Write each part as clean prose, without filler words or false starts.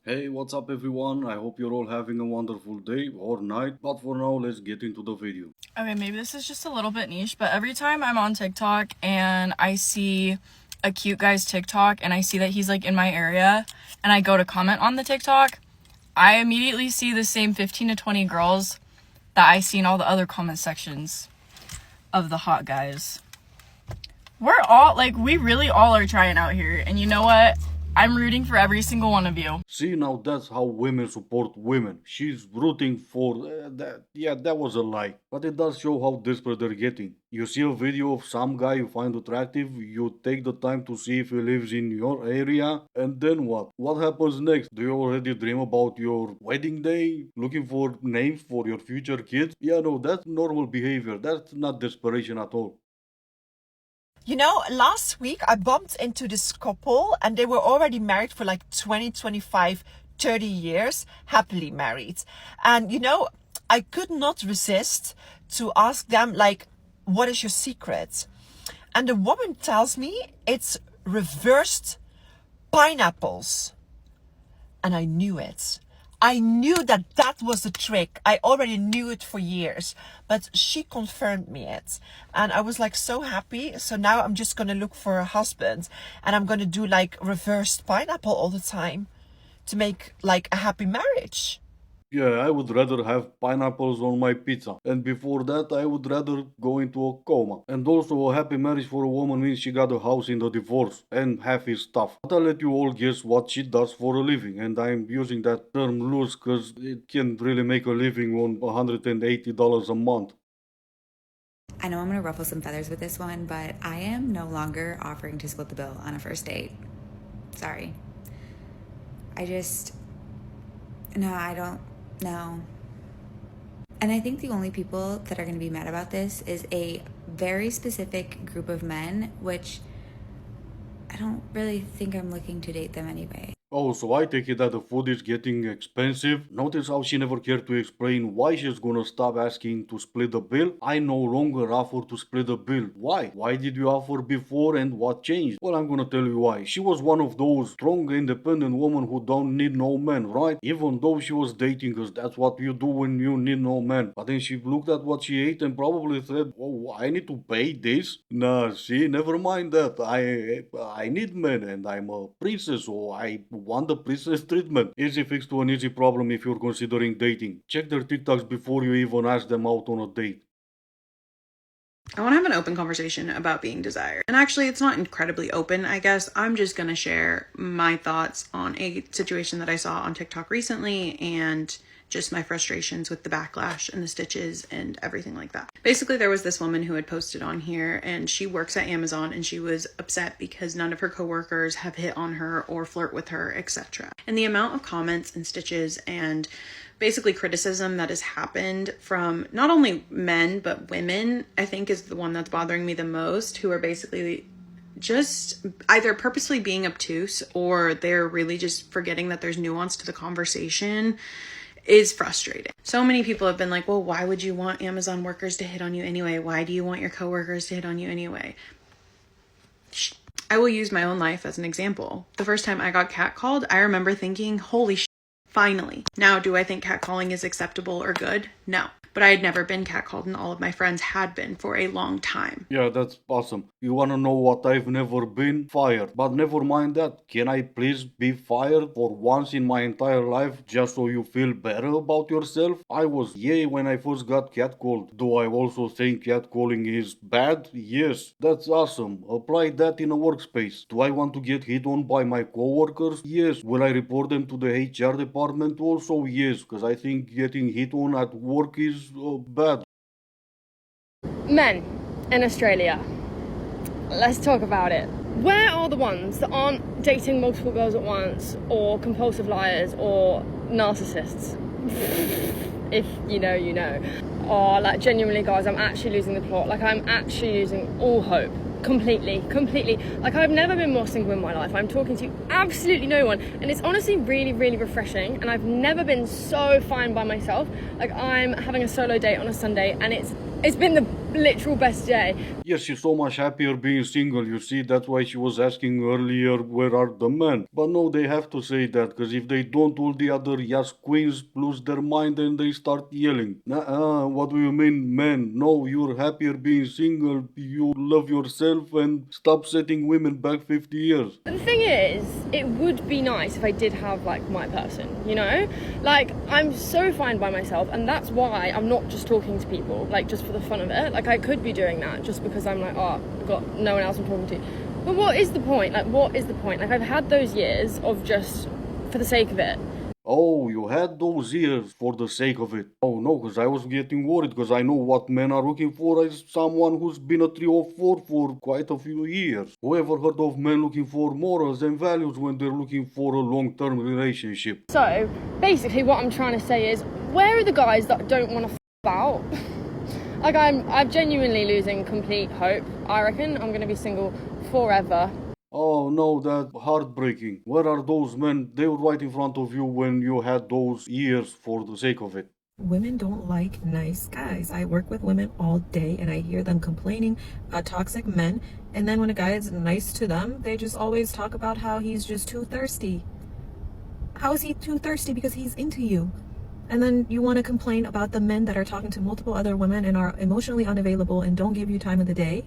Hey, what's up everyone? I hope you're all having a wonderful day or night, but for now, let's get into the video. Okay, maybe this is just a little bit niche, but every time I'm on TikTok and I see a cute guy's TikTok and I see that he's like in my area and I go to comment on the TikTok, I immediately see the same 15 to 20 girls that I see in all the other comment sections of the hot guys. We really all are trying out here, and you know what? I'm rooting for every single one of you. See, now that's how women support women. She's rooting for that. Yeah, that was a lie. But it does show how desperate they're getting. You see a video of some guy you find attractive, you take the time to see if he lives in your area, and then what? What happens next? Do you already dream about your wedding day? Looking for names for your future kids? Yeah, no, that's normal behavior. That's not desperation at all. You know, last week I bumped into this couple and they were already married for like 20, 25, 30 years, happily married. And you know, I could not resist to ask them like, what is your secret? And the woman tells me it's reversed pineapples. And I knew it. I knew that that was the trick. I already knew it for years, but she confirmed me it. And I was like so happy. So now I'm just going to look for a husband and I'm going to do like reversed pineapple all the time to make like a happy marriage. Yeah, I would rather have pineapples on my pizza. And before that, I would rather go into a coma. And also, a happy marriage for a woman means she got a house in the divorce and half his stuff. But I'll let you all guess what she does for a living. And I'm using that term loose because it can't really make a living on $180 a month. I know I'm going to ruffle some feathers with this one, but I am no longer offering to split the bill on a first date. Sorry. No, I don't know. And I think the only people that are going to be mad about this is a very specific group of men, which I don't really think I'm looking to date them anyway. Oh, so I take it that the food is getting expensive. Notice how she never cared to explain why she's gonna stop asking to split the bill. I no longer offer to split the bill. Why? Why did you offer before and what changed? Well, I'm gonna tell you why. She was one of those strong, independent women who don't need no man, right? Even though she was dating us, that's what you do when you need no man. But then she looked at what she ate and probably said, oh, I need to pay this? Nah, see, never mind that. I need men and I'm a princess, so I want the princess treatment. Easy fix to an easy problem if you're considering dating. Check their TikToks before you even ask them out on a date. I want to have an open conversation about being desired. And actually, it's not incredibly open, I guess. I'm just going to share my thoughts on a situation that I saw on TikTok recently and just my frustrations with the backlash and the stitches and everything like that. Basically, there was this woman who had posted on here and she works at Amazon and she was upset because none of her coworkers have hit on her or flirt with her, etc. And the amount of comments and stitches and basically criticism that has happened from not only men but women, I think is the one that's bothering me the most, who are basically just either purposely being obtuse or they're really just forgetting that there's nuance to the conversation, is frustrating. So many people have been like, well, why would you want Amazon workers to hit on you anyway? Why do you want your coworkers to hit on you anyway? I will use my own life as an example. The first time I got catcalled, I remember thinking, holy shit, finally. Now, do I think catcalling is acceptable or good? No. But I had never been catcalled and all of my friends had been for a long time. Yeah, that's awesome. You wanna know what I've never been? Fired. But never mind that. Can I please be fired for once in my entire life just so you feel better about yourself? I was yay when I first got catcalled. Do I also think catcalling is bad? Yes. That's awesome. Apply that in a workspace. Do I want to get hit on by my coworkers? Yes. Will I report them to the HR department? Also yes, because I think getting hit on at work is bad. Men in Australia, let's talk about it. Where are the ones that aren't dating multiple girls at once, or compulsive liars, or narcissists? If you know, you know. Or like, genuinely guys, I'm actually losing the plot. Like, I'm actually losing all hope. Completely. Like, I've never been more single in my life. I'm talking to absolutely no one, and it's honestly really, really refreshing, and I've never been so fine by myself. Like, I'm having a solo date on a Sunday and it's It's been the literal best day. Yes, she's so much happier being single, you see, that's why she was asking earlier where are the men. But no, they have to say that, because if they don't, all the other yes queens lose their mind and they start yelling. What do you mean, men? No, you're happier being single, you love yourself and stop setting women back 50 years. The thing is, it would be nice if I did have like my person, you know? Like, I'm so fine by myself, and that's why I'm not just talking to people, like just for the fun of it. Like, I could be doing that just because I'm like, oh, I've got no one else I'm talking to. But what is the point? Like, what is the point? Like, I've had those years of just for the sake of it. Oh, you had those years for the sake of it. Oh no, because I was getting worried because I know what men are looking for is someone who's been a 3 or 4 for quite a few years. Whoever heard of men looking for morals and values when they're looking for a long-term relationship? So, basically what I'm trying to say is, where are the guys that don't want to out? Like, I'm genuinely losing complete hope. I reckon I'm going to be single forever. Oh no, that's heartbreaking. Where are those men? They were right in front of you when you had those years for the sake of it. Women don't like nice guys. I work with women all day and I hear them complaining about toxic men. And then when a guy is nice to them, they just always talk about how he's just too thirsty. How is he too thirsty? Because he's into you. And then you want to complain about the men that are talking to multiple other women and are emotionally unavailable and don't give you time of the day.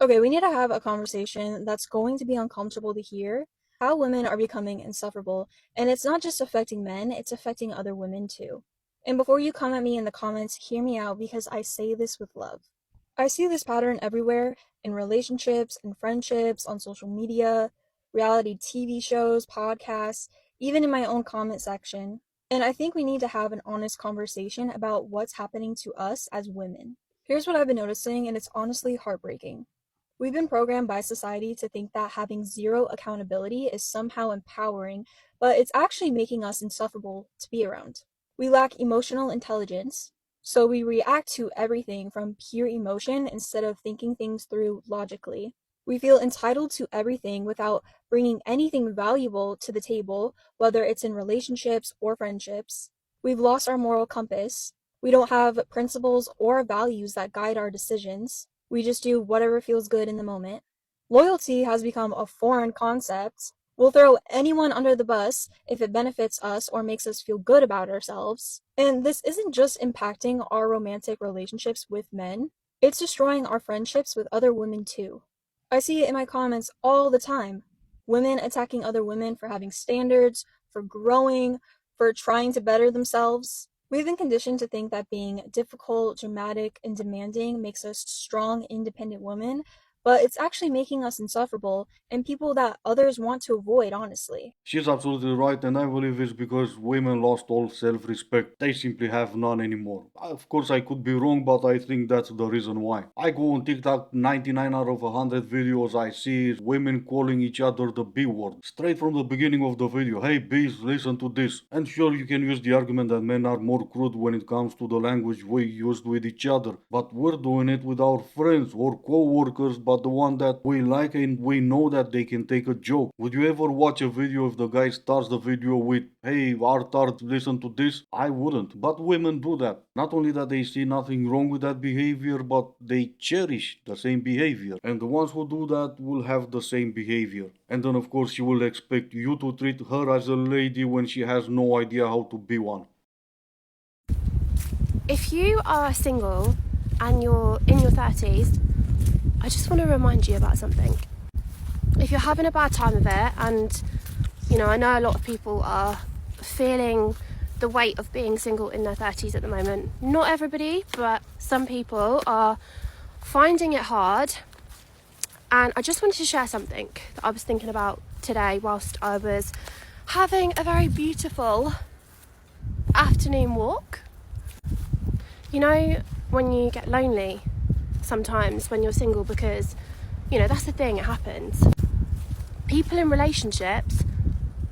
Okay, we need to have a conversation that's going to be uncomfortable to hear. How women are becoming insufferable, and it's not just affecting men, it's affecting other women too. And before you come at me in the comments, hear me out because I say this with love. I see this pattern everywhere, in relationships, in friendships, on social media, reality TV shows, podcasts, even in my own comment section. And I think we need to have an honest conversation about what's happening to us as women. Here's what I've been noticing, and it's honestly heartbreaking. We've been programmed by society to think that having zero accountability is somehow empowering, but it's actually making us insufferable to be around. We lack emotional intelligence, so we react to everything from pure emotion instead of thinking things through logically. We feel entitled to everything without bringing anything valuable to the table, whether it's in relationships or friendships. We've lost our moral compass. We don't have principles or values that guide our decisions. We just do whatever feels good in the moment. Loyalty has become a foreign concept. We'll throw anyone under the bus if it benefits us or makes us feel good about ourselves. And this isn't just impacting our romantic relationships with men, it's destroying our friendships with other women too. I see it in my comments all the time. Women attacking other women for having standards, for growing, for trying to better themselves. We've been conditioned to think that being difficult, dramatic, and demanding makes us strong, independent women, but it's actually making us insufferable and people that others want to avoid, honestly. She's absolutely right, and I believe it's because women lost all self-respect. They simply have none anymore. Of course, I could be wrong, but I think that's the reason why. I go on TikTok, 99 out of 100 videos I see is women calling each other the B word. Straight from the beginning of the video. Hey bees, listen to this. And sure, you can use the argument that men are more crude when it comes to the language we used with each other. But we're doing it with our friends or co-workers, but the one that we like and we know that they can take a joke. Would you ever watch a video if the guy starts the video with, hey, Artart, listen to this? I wouldn't. But women do that. Not only that they see nothing wrong with that behavior, but they cherish the same behavior. And the ones who do that will have the same behavior. And then of course she will expect you to treat her as a lady when she has no idea how to be one. If you are single and you're in your 30s, I just want to remind you about something. If you're having a bad time of it, and you know, I know a lot of people are feeling the weight of being single in their 30s at the moment. Not everybody, but some people are finding it hard. And I just wanted to share something that I was thinking about today whilst I was having a very beautiful afternoon walk. You know, when you get lonely sometimes when you're single, because, you know, that's the thing, it happens. People in relationships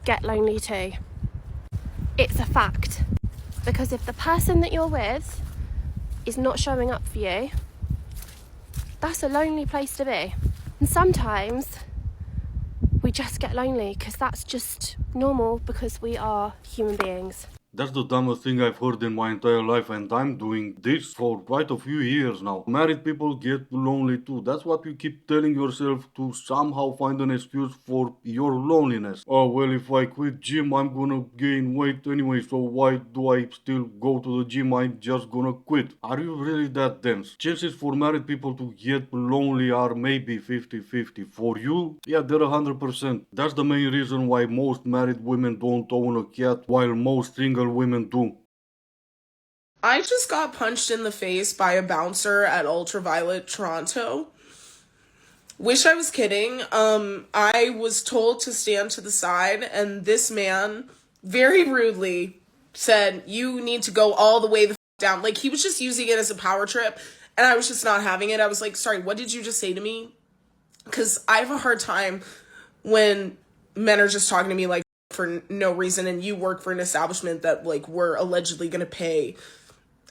get lonely too. It's a fact. Because if the person that you're with is not showing up for you, that's a lonely place to be. And sometimes we just get lonely because that's just normal because we are human beings. That's the dumbest thing I've heard in my entire life, and I'm doing this for quite a few years now. Married people get lonely too. That's what you keep telling yourself to somehow find an excuse for your loneliness. Oh, well, if I quit gym, I'm gonna gain weight anyway, so why do I still go to the gym? I'm just gonna quit. Are you really that dense? Chances for married people to get lonely are maybe 50-50. For you, yeah, they're 100%. That's the main reason why most married women don't own a cat, while most single women do. I just got punched in the face by a bouncer at Ultraviolet Toronto. Wish I was kidding. I was told to stand to the side, and this man very rudely said, "You need to go all the way the down." Like, he was just using it as a power trip, and I was just not having it. I was like, "Sorry, what did you just say to me?" Because I have a hard time when men are just talking to me like for no reason, and you work for an establishment that like we're allegedly gonna pay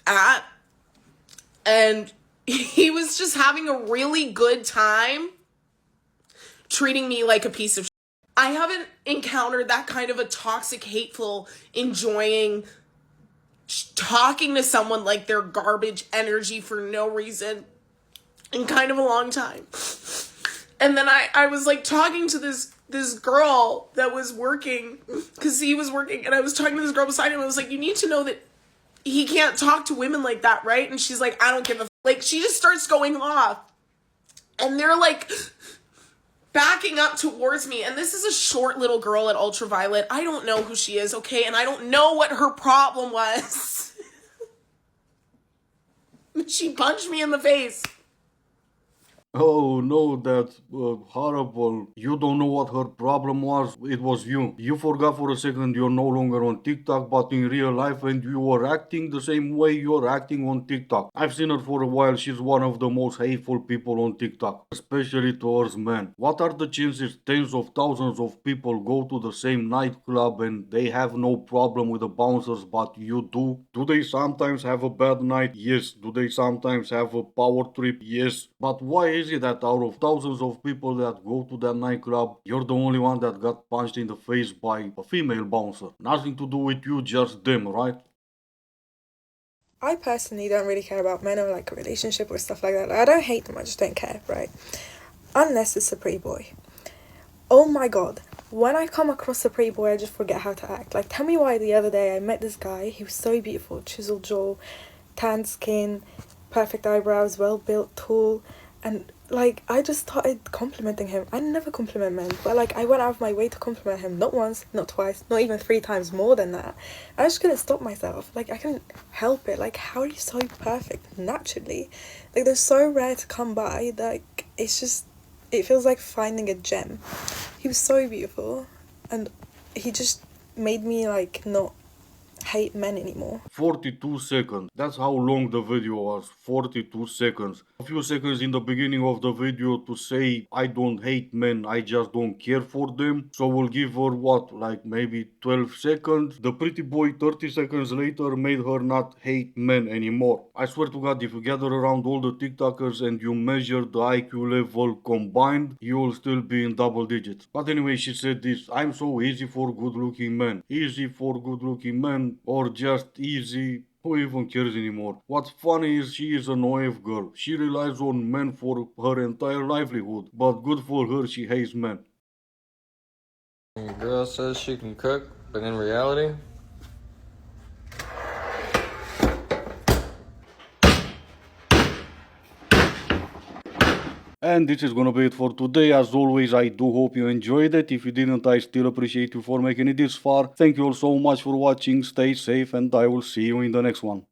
at, and he was just having a really good time treating me like a piece of shit. I haven't encountered that kind of a toxic, hateful, enjoying talking to someone like they're garbage energy for no reason in kind of a long time. And then I was like talking to this girl that was working, because he was working, and I was talking to this girl beside him. I was like, "You need to know that he can't talk to women like that, right?" And she's like, "I don't give a like." She just starts going off, and they're like backing up towards me. And this is a short little girl at Ultraviolet. I don't know who she is, okay? And I don't know what her problem was. She punched me in the face. Oh no, that's horrible. You don't know what her problem was. It was you. You forgot for a second you're no longer on TikTok, but in real life, and you were acting the same way you're acting on TikTok. I've seen her for a while. She's one of the most hateful people on TikTok, especially towards men. What are the chances tens of thousands of people go to the same nightclub and they have no problem with the bouncers, but you do? Do they sometimes have a bad night? Yes. Do they sometimes have a power trip? Yes. But why is it that out of thousands of people that go to that nightclub, you're the only one that got punched in the face by a female bouncer? Nothing to do with you, just them, right? I personally don't really care about men or like a relationship or stuff like that. I don't hate them, I just don't care, right? Unless it's a pretty boy. Oh my god. When I come across a pretty boy, I just forget how to act. Like, tell me why the other day I met this guy. He was so beautiful. Chiseled jaw, tan skin, perfect eyebrows, well built, tall. And like, I just started complimenting him. I never compliment men, but like, I went out of my way to compliment him. Not once, not twice, not even 3 times more than that. I just couldn't stop myself. Like, I couldn't help it. Like, how are you so perfect naturally? Like, they're so rare to come by. Like, it's just, it feels like finding a gem. He was so beautiful, and he just made me like not hate men anymore. 42 seconds. That's how long the video was. 42 seconds. A few seconds in the beginning of the video to say I don't hate men, I just don't care for them. So we'll give her what, like maybe 12 seconds. The pretty boy 30 seconds later made her not hate men anymore. I swear to God, if you gather around all the TikTokers and you measure the IQ level combined, you will still be in double digits. But anyway, she said this: "I'm so easy for good looking men." Easy for good looking men, or just easy? Who even cares anymore? What's funny is she is an OF girl. She relies on men for her entire livelihood, but good for her, she hates men. Your girl says she can cook, but in reality, And this is gonna be it for today. As always, I do hope you enjoyed it. If you didn't, I still appreciate you for making it this far. Thank you all so much for watching. Stay safe, and I will see you in the next one.